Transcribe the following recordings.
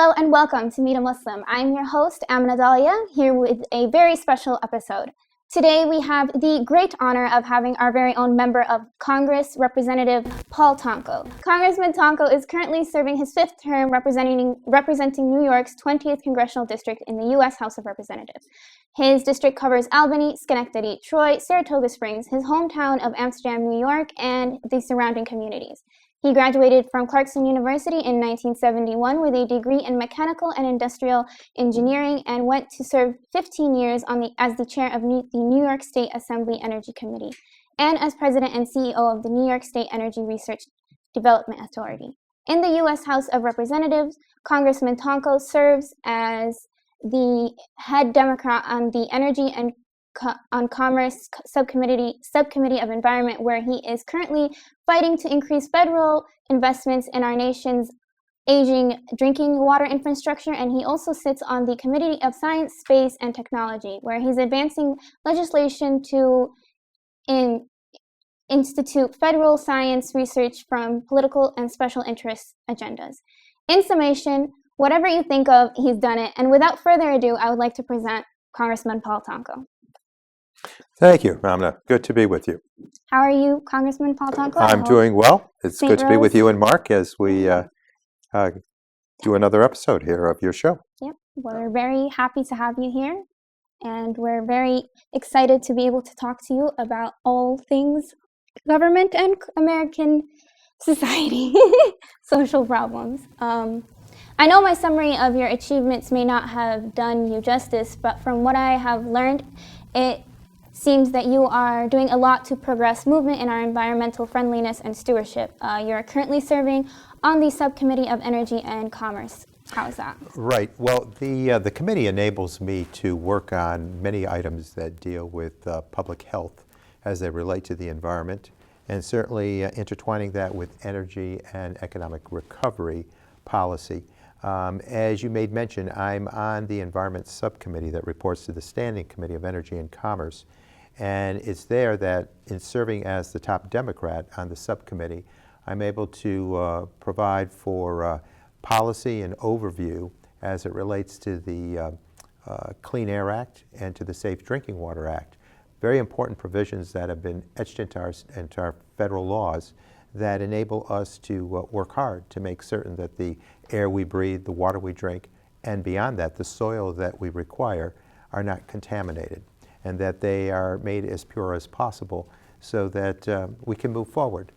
Hello and welcome to Meet a Muslim. I'm your host, Amnah Dhalila, here with a very special episode. Today we have the great honor of having our very own member of Congress, Representative Paul Tonko. Congressman Tonko is currently serving his fifth term representing New York's 20th Congressional District in the U.S. House of Representatives. His district covers Albany, Schenectady, Troy, Saratoga Springs, his hometown of Amsterdam, New York, and the surrounding communities. He graduated from Clarkson University in 1971 with a degree in mechanical and industrial engineering and went to serve 15 years as the chair of the New York State Assembly Energy Committee and as president and CEO of the New York State Energy Research Development Authority. In the U.S. House of Representatives, Congressman Tonko serves as the head Democrat on the Energy and Commerce Subcommittee of Environment, where he is currently fighting to increase federal investments in our nation's aging drinking water infrastructure. And he also sits on the Committee of Science, Space, and Technology, where he's advancing legislation to institute federal science research from political and special interest agendas. In summation, whatever you think of, he's done it. And without further ado, I would like to present Congressman Paul Tonko. Thank you, Amnah. Good to be with you. How are you, Congressman Paul Tonko? I'm doing well. It's St. good to be with Rose. you and Marc as we do another episode here of your show. Yep. Well, we're very happy to have you here, and we're very excited to be able to talk to you about all things government and American society, social problems. I know my summary of your achievements may not have done you justice, but from what I have learned, it seems that you are doing a lot to progress movement in our environmental friendliness and stewardship. You're currently serving on the Subcommittee of Energy and Commerce. How is that? Right. Well, the committee enables me to work on many items that deal with public health as they relate to the environment, and certainly intertwining that with energy and economic recovery policy. As you made mention, I'm on the Environment Subcommittee that reports to the Standing Committee of Energy and Commerce. And it's there that in serving as the top Democrat on the subcommittee, I'm able to provide for policy and overview as it relates to the Clean Air Act and to the Safe Drinking Water Act. Very important provisions that have been etched into our federal laws that enable us to work hard to make certain that the air we breathe, the water we drink, and beyond that, the soil that we require are not contaminated, and that they are made as pure as possible so that we can move forward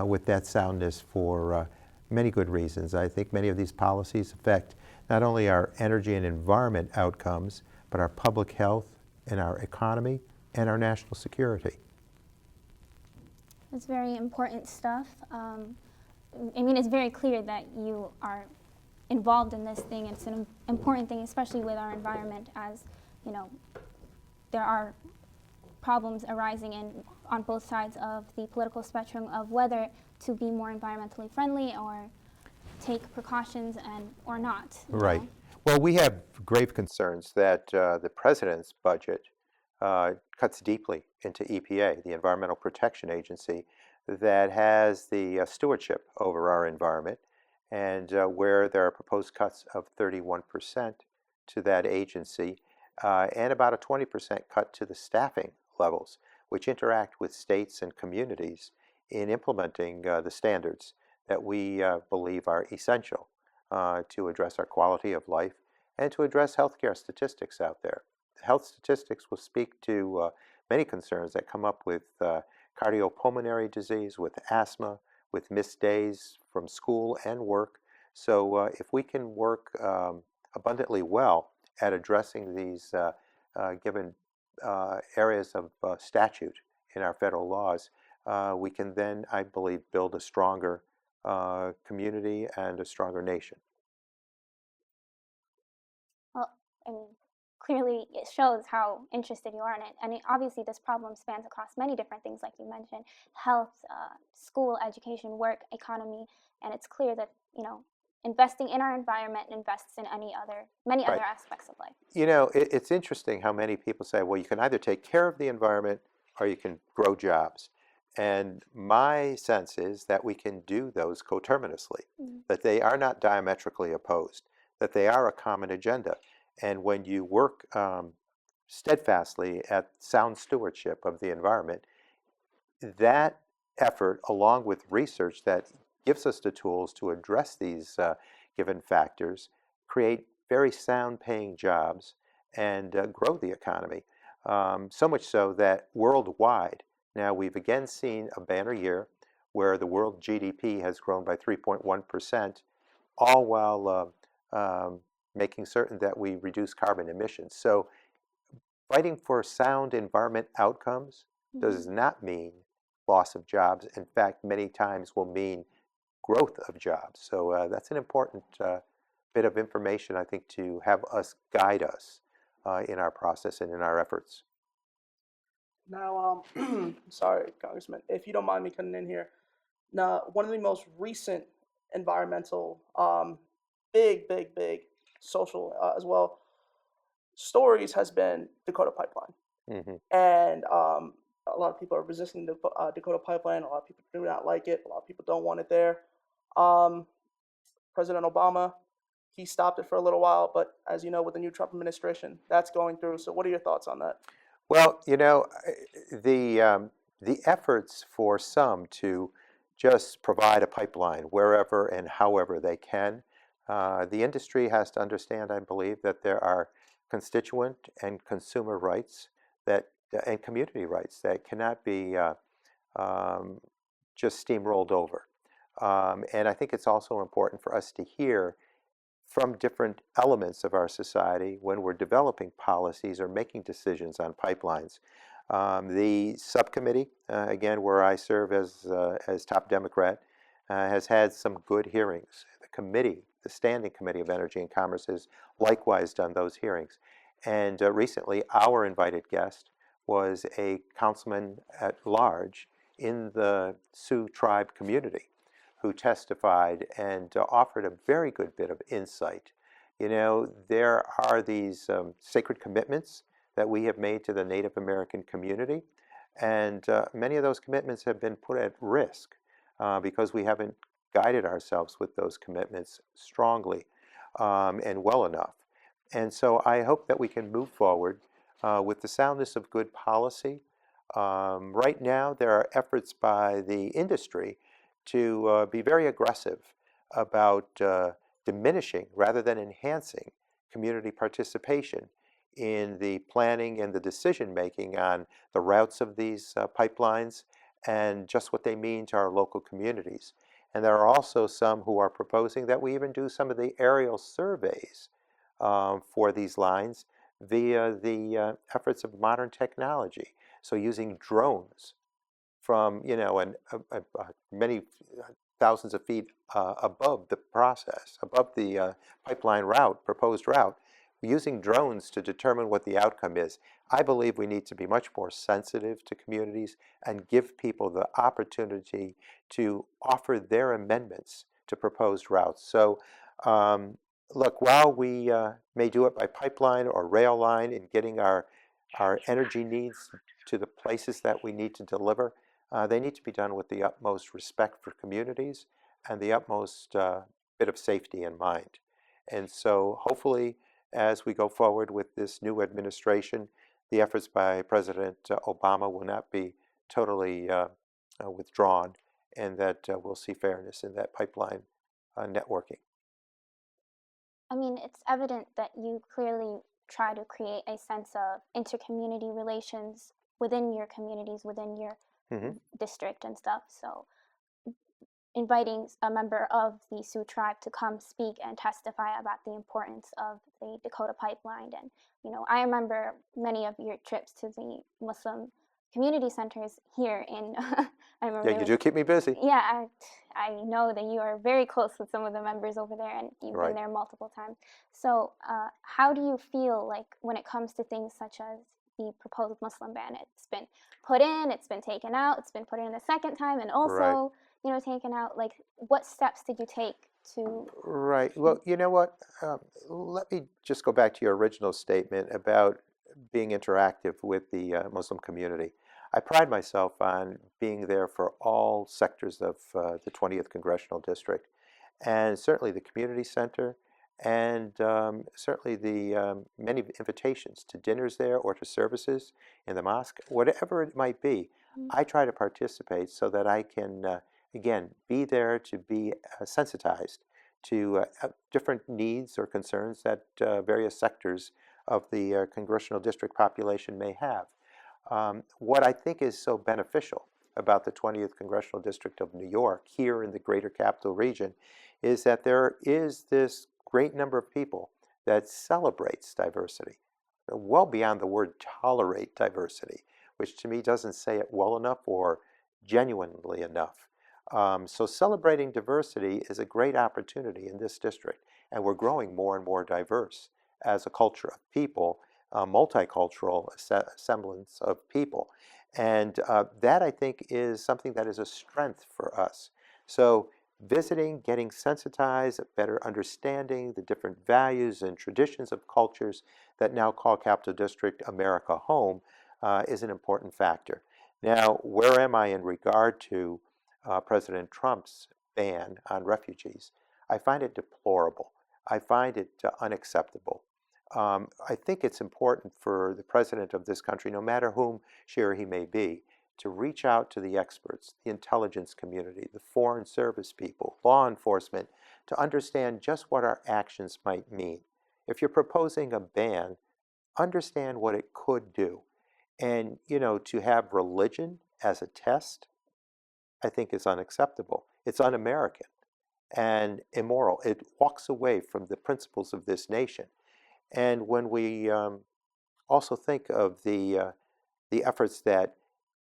with that soundness for many good reasons. I think many of these policies affect not only our energy and environment outcomes, but our public health and our economy and our national security. It's very important stuff. It's very clear that you are involved in this thing. It's an important thing, especially with our environment, as there are problems arising on both sides of the political spectrum of whether to be more environmentally friendly or take precautions or not. Right. Well, we have grave concerns that the president's budget cuts deeply into EPA, the Environmental Protection Agency, that has the stewardship over our environment, and where there are proposed cuts of 31% to that agency, and about a 20% cut to the staffing levels, which interact with states and communities in implementing the standards that we believe are essential to address our quality of life and to address healthcare statistics out there. Health statistics will speak to many concerns that come up with cardiopulmonary disease, with asthma, with missed days from school and work. So if we can work abundantly well at addressing these given areas of statute in our federal laws, we can then, I believe, build a stronger community and a stronger nation. Well, clearly it shows how interested you are in it. And obviously this problem spans across many different things, like you mentioned: health, school, education, work, economy. And it's clear that, investing in our environment invests in many other aspects of life. It's interesting how many people say, well, you can either take care of the environment or you can grow jobs. And my sense is that we can do those coterminously, that they are not diametrically opposed, that they are a common agenda. And when you work steadfastly at sound stewardship of the environment, that effort, along with research that gives us the tools to address these given factors, create very sound paying jobs and grow the economy. So much so that worldwide, now we've again seen a banner year where the world GDP has grown by 3.1%, all while making certain that we reduce carbon emissions. So fighting for sound environment outcomes does not mean loss of jobs. In fact, many times will mean growth of jobs. So that's an important bit of information, I think, to have us guide us in our process and in our efforts. Now, sorry, Congressman, if you don't mind me cutting in here. Now, one of the most recent environmental, big social as well stories has been Dakota Pipeline, Hmm. and a lot of people are resisting the Dakota Pipeline. A lot of people do not like it. A lot of people don't want it there. Um, President Obama, he stopped it for a little while, but as you know, with the new Trump administration, that's going through. So, what are your thoughts on that? Well, the efforts for some to just provide a pipeline wherever and however they can, the industry has to understand, I believe, that there are constituent and consumer rights that and community rights that cannot be um, just steamrolled over. And I think it's also important for us to hear from different elements of our society when we're developing policies or making decisions on pipelines. The subcommittee, again, where I serve as top Democrat, has had some good hearings. The committee, the Standing Committee of Energy and Commerce, has likewise done those hearings. And recently, our invited guest was a councilman at large in the Sioux tribe community who testified and offered a very good bit of insight. There are these sacred commitments that we have made to the Native American community, and many of those commitments have been put at risk because we haven't guided ourselves with those commitments strongly and well enough. And so I hope that we can move forward with the soundness of good policy. Right now, there are efforts by the industry to be very aggressive about diminishing rather than enhancing community participation in the planning and the decision making on the routes of these pipelines and just what they mean to our local communities. And there are also some who are proposing that we even do some of the aerial surveys for these lines via the efforts of modern technology. So using drones from many thousands of feet above the process, above the pipeline route, proposed route, using drones to determine what the outcome is. I believe we need to be much more sensitive to communities and give people the opportunity to offer their amendments to proposed routes. So look, while we may do it by pipeline or rail line in getting our energy needs to the places that we need to deliver, they need to be done with the utmost respect for communities and the utmost bit of safety in mind. And so hopefully, as we go forward with this new administration, the efforts by President Obama will not be totally withdrawn, and that we'll see fairness in that pipeline networking. I mean, it's evident that you clearly try to create a sense of inter-community relations within your communities, within your Hmm. district and stuff. So inviting a member of the Sioux tribe to come speak and testify about the importance of the Dakota pipeline. And, I remember many of your trips to the Muslim community centers here in, I remember Yeah, you do keep me busy. yeah, I know that you are very close with some of the members over there and you've been Right. there multiple times. So how do you feel like when it comes to things such as the proposed Muslim ban? It's been put in, it's been taken out, it's been put in a second time and Right. also taken out. Like, what steps did you take to? Right. Well, you know what? Let me just go back to your original statement about being interactive with the Muslim community. I pride myself on being there for all sectors of the 20th Congressional District, and certainly the community center And certainly the many invitations to dinners there or to services in the mosque, whatever it might be, I try to participate so that I can, again, be there to be sensitized to different needs or concerns that various sectors of the congressional district population may have. What I think is so beneficial about the 20th Congressional District of New York here in the greater capital region is that there is this great number of people that celebrates diversity, well beyond the word tolerate diversity, which to me doesn't say it well enough or genuinely enough. So celebrating diversity is a great opportunity in this district, and we're growing more and more diverse as a culture of people, a multicultural semblance of people. And that, I think, is something that is a strength for us. So visiting, getting sensitized, better understanding the different values and traditions of cultures that now call Capital District America home is an important factor. Now, where am I in regard to President Trump's ban on refugees? I find it deplorable. I find it unacceptable. I think it's important for the president of this country, no matter whom she or he may be, to reach out to the experts, the intelligence community, the foreign service people, law enforcement, to understand just what our actions might mean. If you're proposing a ban, understand what it could do. And, to have religion as a test, I think is unacceptable. It's un-American and immoral. It walks away from the principles of this nation. And when we also think of the efforts that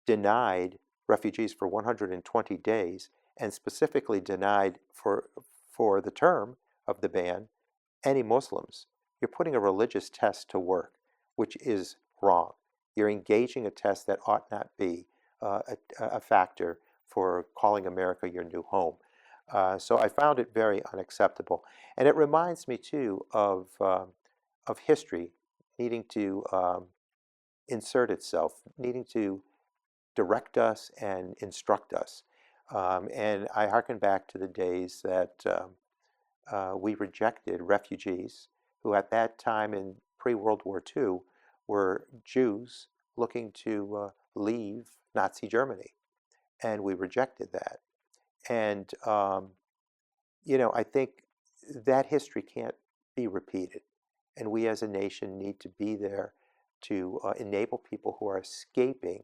denied refugees for 120 days and specifically denied for the term of the ban any Muslims, you're putting a religious test to work, which is wrong. You're engaging a test that ought not be a factor for calling America your new home. So I found it very unacceptable. And it reminds me, too, of history needing to insert itself, needing to direct us and instruct us. And I hearken back to the days that we rejected refugees who at that time in pre-World War II were Jews looking to leave Nazi Germany. And we rejected that. And, I think that history can't be repeated. And we as a nation need to be there to enable people who are escaping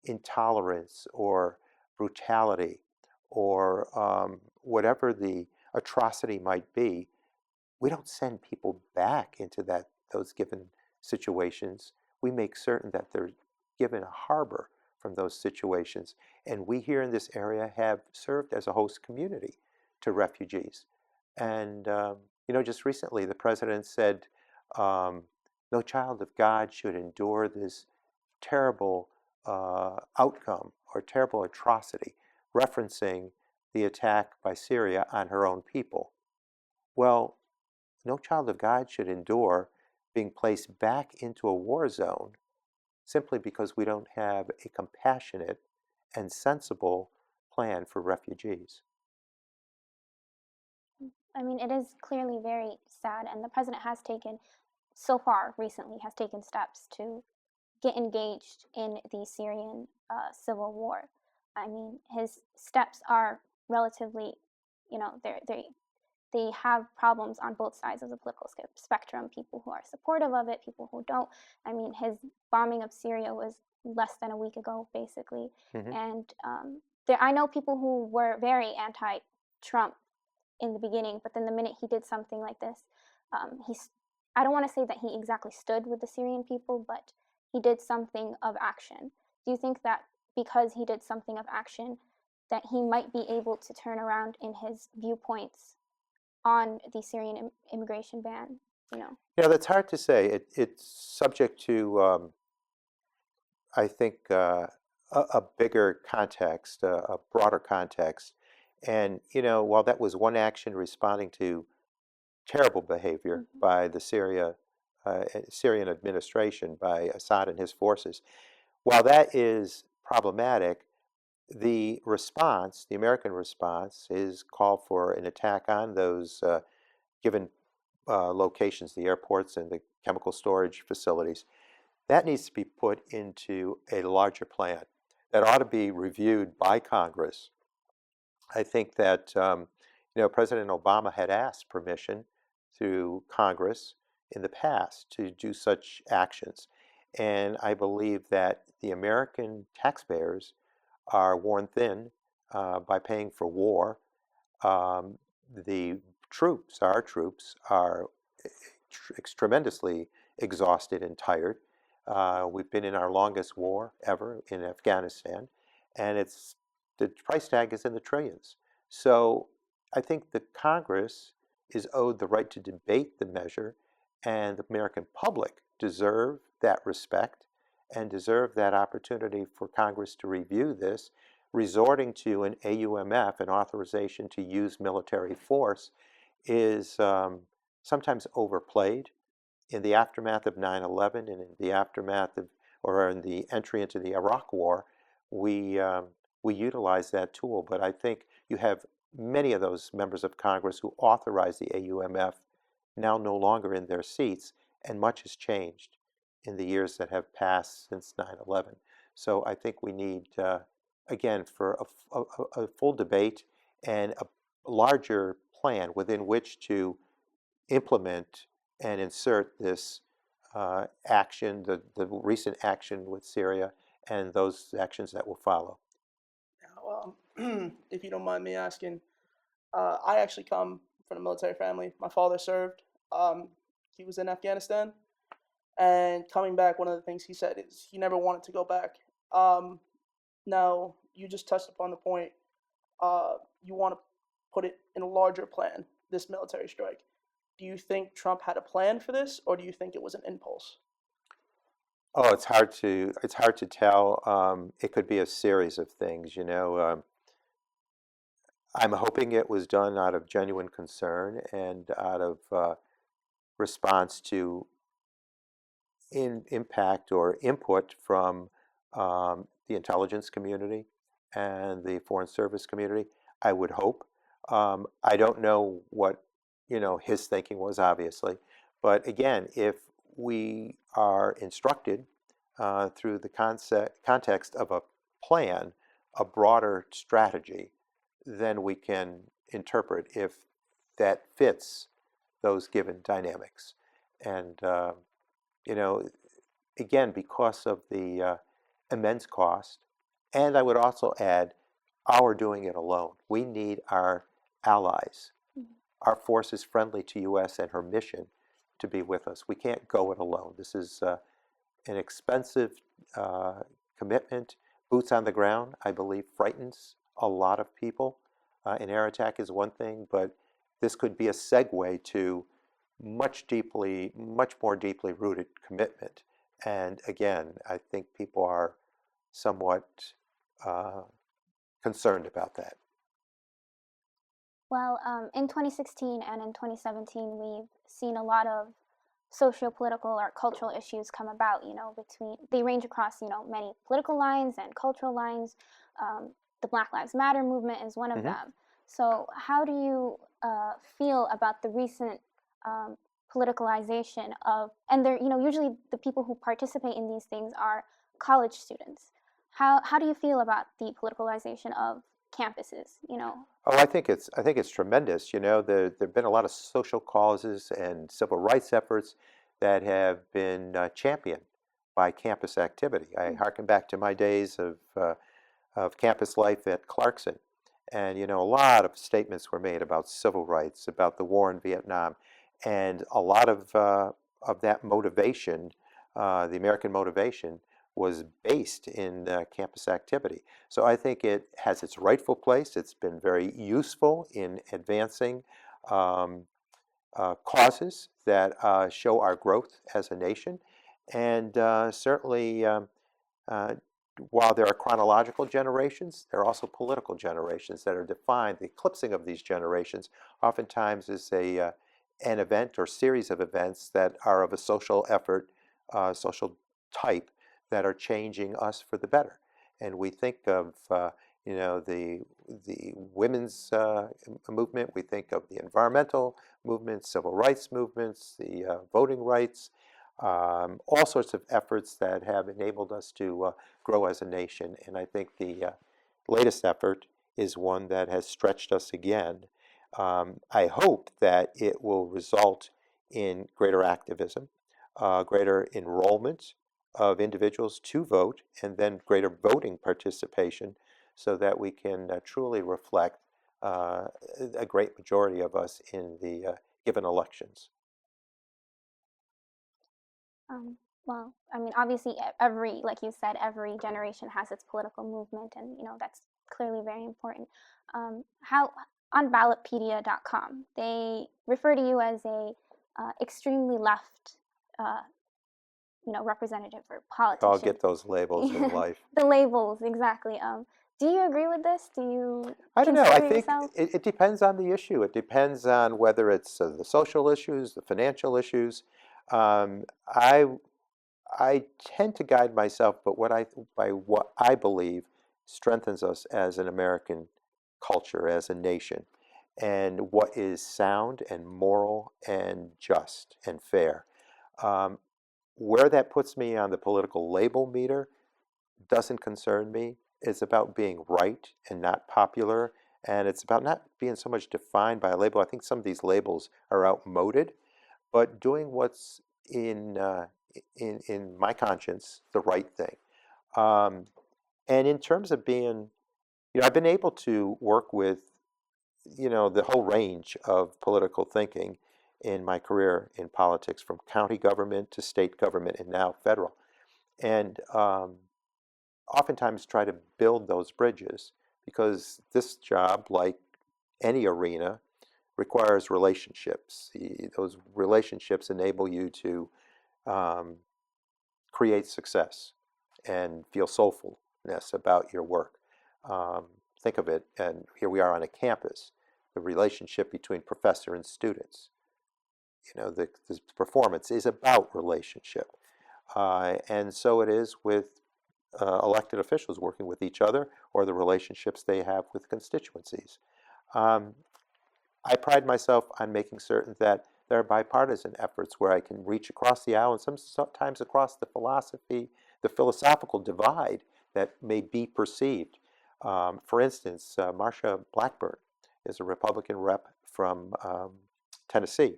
intolerance or brutality or whatever the atrocity might be. We don't send people back into those given situations. We make certain that they're given a harbor from those situations. And we here in this area have served as a host community to refugees. And, just recently the president said, no child of God should endure this terrible outcome or terrible atrocity, referencing the attack by Syria on her own people. Well, no child of God should endure being placed back into a war zone simply because we don't have a compassionate and sensible plan for refugees. I mean, it is clearly very sad, and the president has taken, so far recently, has taken steps to get engaged in the Syrian civil war. I mean, his steps are relatively, they have problems on both sides of the political spectrum. People who are supportive of it, people who don't. I mean, his bombing of Syria was less than a week ago, basically, and I know people who were very anti-Trump in the beginning, but then the minute he did something like this, I don't want to say that he exactly stood with the Syrian people, but he did something of action. Do you think that because he did something of action, that he might be able to turn around in his viewpoints on the Syrian immigration ban? Yeah, that's hard to say. It's subject to, I think, a bigger context, a broader context. And, while that was one action responding to terrible behavior by the Syrian administration, by Assad and his forces, while that is problematic, the American response, is call for an attack on those given locations, the airports and the chemical storage facilities, that needs to be put into a larger plan that ought to be reviewed by Congress. I think that President Obama had asked permission through Congress in the past to do such actions. And I believe that the American taxpayers are worn thin by paying for war. The troops, our troops, are tremendously exhausted and tired. We've been in our longest war ever in Afghanistan, and the price tag is in the trillions. So I think the Congress is owed the right to debate the measure, and the American public deserve that respect and deserve that opportunity for Congress to review this. Resorting to an AUMF, an authorization to use military force, is sometimes overplayed. In the aftermath of 9/11 and in the aftermath of, or in the entry into the Iraq War, we utilize that tool. But I think you have many of those members of Congress who authorized the AUMF now no longer in their seats, and much has changed in the years that have passed since 9/11. So I think we need, again, for a full debate and a larger plan within which to implement and insert this action, the recent action with Syria, and those actions that will follow. Now, if you don't mind me asking, I actually come from a military family. My father served. He was in Afghanistan, and coming back, one of the things he said is he never wanted to go back. Now, you just touched upon the point. You want to put it in a larger plan, this military strike. Do you think Trump had a plan for this, or do you think it was an impulse? Oh, it's hard to tell. It could be a series of things. I'm hoping it was done out of genuine concern and out of response to impact or input from the intelligence community and the foreign service community. I would hope. I don't know what his thinking was, obviously, but again, if we are instructed through the context of a plan, a broader strategy, then we can interpret if that fits those given dynamics. And you know, again, because of the immense cost, and I would also add, our doing it alone. We need our allies. Our force is friendly to U.S. and her mission to be with us. We can't go it alone. This is an expensive commitment. Boots on the ground, I believe, frightens a lot of people. An air attack is one thing, but this could be a segue to much more deeply rooted commitment. And again, I think people are somewhat concerned about that. Well, in 2016 and in 2017, we've seen a lot of socio-political or cultural issues come about, they range across, many political lines and cultural lines. The Black Lives Matter movement is one of them. So how do you feel about the recent politicalization of, and they're, usually the people who participate in these things are college students. How do you feel about the politicalization of campuses, Oh, I think it's tremendous. There've been a lot of social causes and civil rights efforts that have been championed by campus activity. I harken back to my days of campus life at Clarkson, and a lot of statements were made about civil rights, about the war in Vietnam, and a lot of that motivation, the American motivation, was based in campus activity. So I think it has its rightful place. It's been very useful in advancing causes that show our growth as a nation. And certainly, while there are chronological generations, there are also political generations that are defined. The eclipsing of these generations oftentimes is an event or series of events that are of a social effort, social type, that are changing us for the better. And we think of the women's movement. We think of the environmental movements, civil rights movements, the voting rights, all sorts of efforts that have enabled us to grow as a nation. And I think the latest effort is one that has stretched us again. I hope that it will result in greater activism, greater enrollment of individuals to vote, and then greater voting participation so that we can truly reflect a great majority of us in the given elections. Well, I mean, obviously, every, like you said, every generation has its political movement, and that's clearly very important. How on ballotpedia.com, they refer to you as a extremely left, representative or politician. I'll get those labels in life. The labels, exactly. Do you agree with this? Do you I don't know. I think yourself? it depends on the issue. It depends on whether it's the social issues, the financial issues. Um, I I tend to guide myself, but by what I believe strengthens us as an American culture, as a nation, and what is sound and moral and just and fair. Um, where that puts me on the political label meter doesn't concern me. It's about being right and not popular, and it's about not being so much defined by a label. I think some of these labels are outmoded, but doing what's in my conscience the right thing. Um, and in terms of being, I've been able to work with the whole range of political thinking in my career in politics, from county government to state government and now federal, and oftentimes try to build those bridges because this job, like any arena, requires relationships. Those relationships enable you to um, create success and feel soulfulness about your work. Um, think of it, and here we are on a campus, the relationship between professor and students. The performance is about relationship. And so it is with elected officials working with each other or the relationships they have with constituencies. Um, I pride myself on making certain that there are bipartisan efforts where I can reach across the aisle and sometimes across the philosophical divide that may be perceived. For instance, Marsha Blackburn is a Republican rep from Tennessee,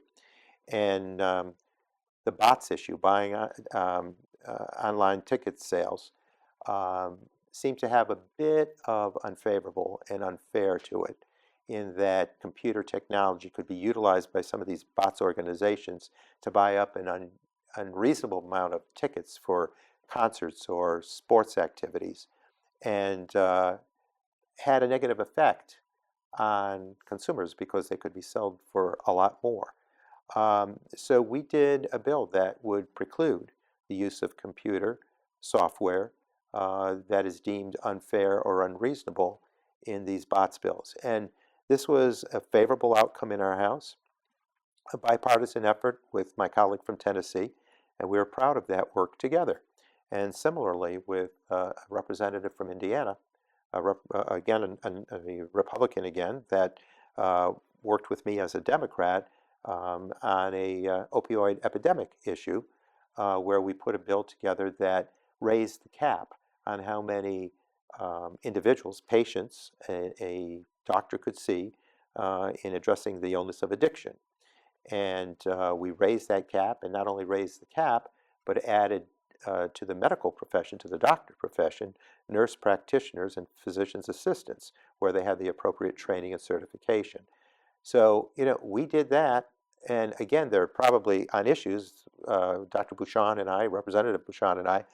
and the bots issue, buying online ticket sales, um, seem to have a bit of unfavorable and unfair to it, in that computer technology could be utilized by some of these bots organizations to buy up an unreasonable amount of tickets for concerts or sports activities, and had a negative effect on consumers because they could be sold for a lot more. So we did a bill that would preclude the use of computer software that is deemed unfair or unreasonable in these bots bills. And this was a favorable outcome in our House, a bipartisan effort with my colleague from Tennessee, and we were proud of that work together. And similarly with a representative from Indiana, again, a Republican again, that worked with me as a Democrat on a opioid epidemic issue, where we put a bill together that raised the cap on how many individuals, patients, a doctor could see in addressing the illness of addiction. And we raised that cap, and not only raised the cap, but added to the medical profession, to the doctor profession, nurse practitioners and physician's assistants, where they had the appropriate training and certification. So, we did that. And again, there are probably on issues, Dr. Bouchon and I, Representative Bouchon and I,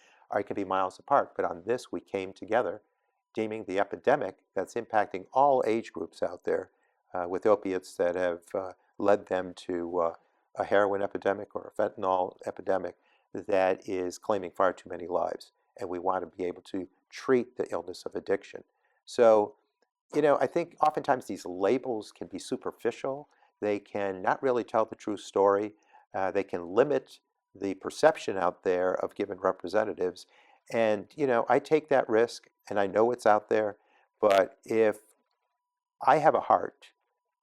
can be miles apart. But on this, we came together, deeming the epidemic that's impacting all age groups out there with opiates that have led them to a heroin epidemic or a fentanyl epidemic that is claiming far too many lives. And we want to be able to treat the illness of addiction. So, I think oftentimes these labels can be superficial. They can not really tell the true story. They can limit the perception out there of given representatives. And, I take that risk, and I know it's out there, But if I have a heart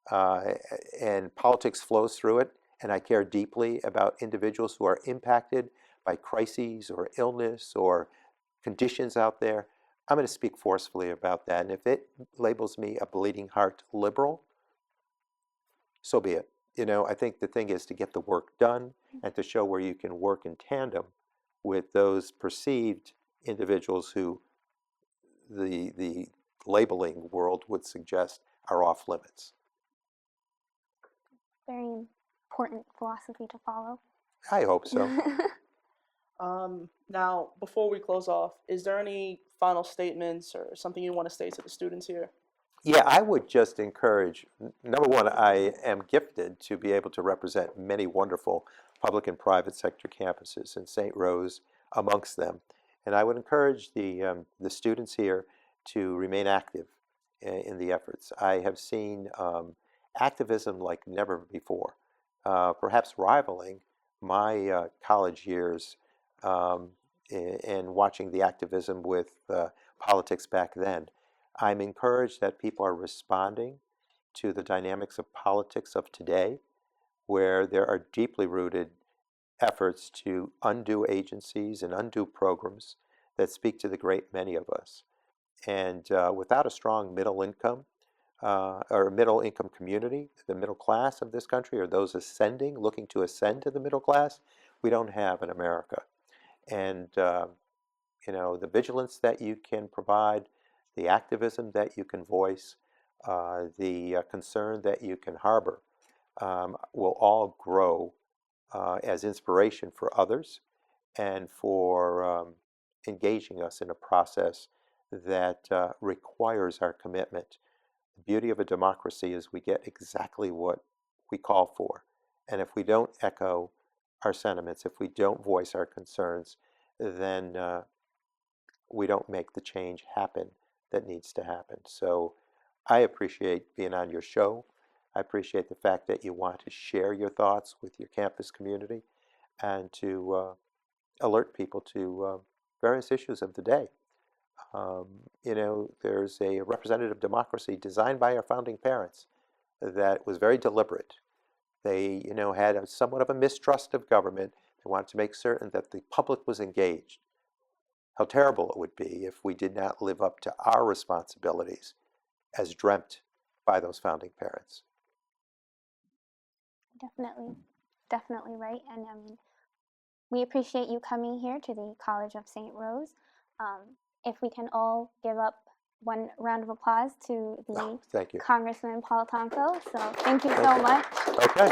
and politics flows through it, and I care deeply about individuals who are impacted by crises or illness or conditions out there, I'm going to speak forcefully about that. And if it labels me a bleeding heart liberal, so be it. I think the thing is to get the work done and to show where you can work in tandem with those perceived individuals who the labeling world would suggest are off limits. Very important philosophy to follow. I hope so. Now, before we close off, is there any final statements or something you want to say to the students here? Yeah, I would just encourage, number one, I am gifted to be able to represent many wonderful public and private sector campuses, and St. Rose amongst them. And I would encourage the students here to remain active in the efforts. I have seen activism like never before, perhaps rivaling my college years and watching the activism with politics back then. I'm encouraged that people are responding to the dynamics of politics of today, where there are deeply rooted efforts to undo agencies and undo programs that speak to the great many of us. And without a strong middle income or middle income community, the middle class of this country, or those ascending, looking to ascend to the middle class, we don't have an America. And the vigilance that you can provide, the activism that you can voice, the concern that you can harbor will all grow as inspiration for others and for engaging us in a process that requires our commitment. The beauty of a democracy is we get exactly what we call for. And if we don't echo our sentiments, if we don't voice our concerns, then we don't make the change happen that needs to happen. So I appreciate being on your show. I appreciate the fact that you want to share your thoughts with your campus community and to alert people to various issues of the day. There's a representative democracy designed by our founding parents that was very deliberate. They, had somewhat of a mistrust of government. They wanted to make certain that the public was engaged. How terrible it would be if we did not live up to our responsibilities as dreamt by those founding parents. Definitely right. And I mean, we appreciate you coming here to the College of St. Rose. If we can all give up one round of applause to the Thank you. Congressman Paul Tonko. So thank you so much. Okay.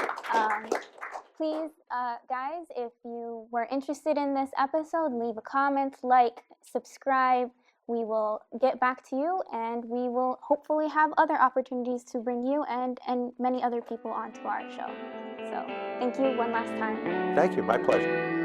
Please, guys, if you were interested in this episode, leave a comment, like, subscribe. We will get back to you, and we will hopefully have other opportunities to bring you and many other people onto our show. So thank you one last time. Thank you. My pleasure.